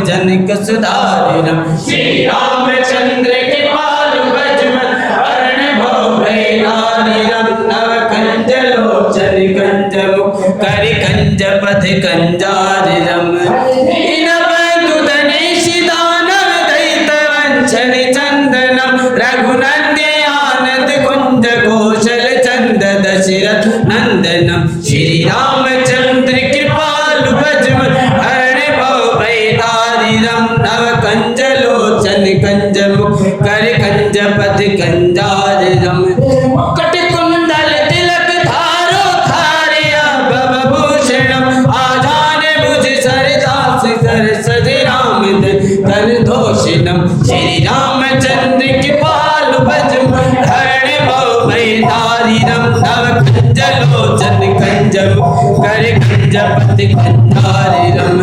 जनक सुधारिणम श्री रामचंद्र के पालु बजमन वर्ण भौभैनारिणम नव कंज लोचन कंज मुख करि कंज पथ कंजारिणम चंदनम रघुनंदे आनंद कुंज कौशल चंद दशरथ नंदनम श्री रामचंद्र कृपालु भजमन हरण भवभयदारिणम नव कंज लोचन कंज मुख कर कंज पथ कंजारिणम कट कुंडल तिलक धारो धारिया भवभूषणम आजान भुज सरदास सरसज राम कर दोषणम श्री रामचंद्र के पालु भजमन हरण भवभयदारिणम नव कंज लोचन कंज कर कंज पथ कंजारिणम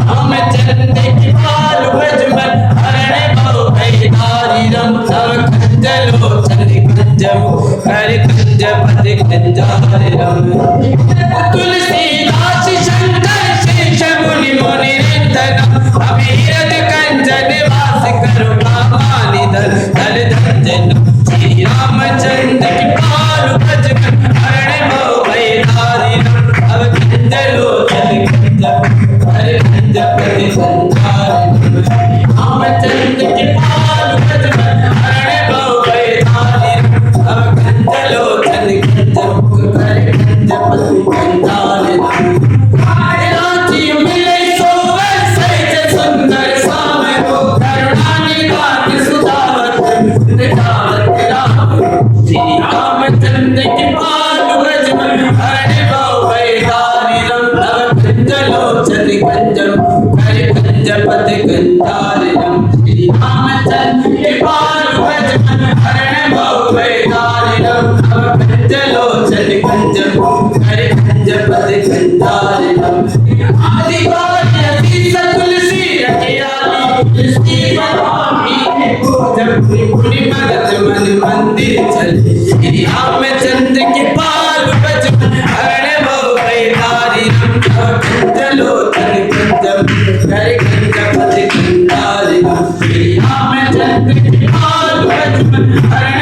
रामचंद्र के पालु भजमन हरण भवभयदारिणम नव कंज लोचन कंज कर कंज पथ कंजारिणम तुलसीदास शंकर शेष मुनि मुनि निंदनम अभिरथ कंजन वास करुणानिधन दल धंजन श्री रामचंद्र की पालु भजमन हरण भवभयदारिणम नव कंज लोचन कंज कर कंज पथ कंजारिणम रामचंद्र की पालु भजमन हरण भवभयदारिणम नव कंज लोचन कंज कर कंज पथ कंजारिणम रांची मिले सोवर सहित सुंदर श्याम को करुणानिधान सुधावत राम श्री रामचंद्र के पालु भजमन हरण भवभयदारिणम नव कंज लोचन कंज कर कंज पथ कंजारिणम श्री रामचंद्र के पालु भजमन हरण भवभयदारिणम नव कंज लोचन कंज कर कंज पथ कंजारिणम आदिवासी तुलसी रखियाली इसकी स्वामी जब पुनि मदद मन मंदिर चले श्री रामचंद्र के पालु भजमन हरण भवभयदारिणम नव कंज लोचन कंज कर कंज पथ कंजारिणम श्री रामचंद्र के पालु भजमन हरण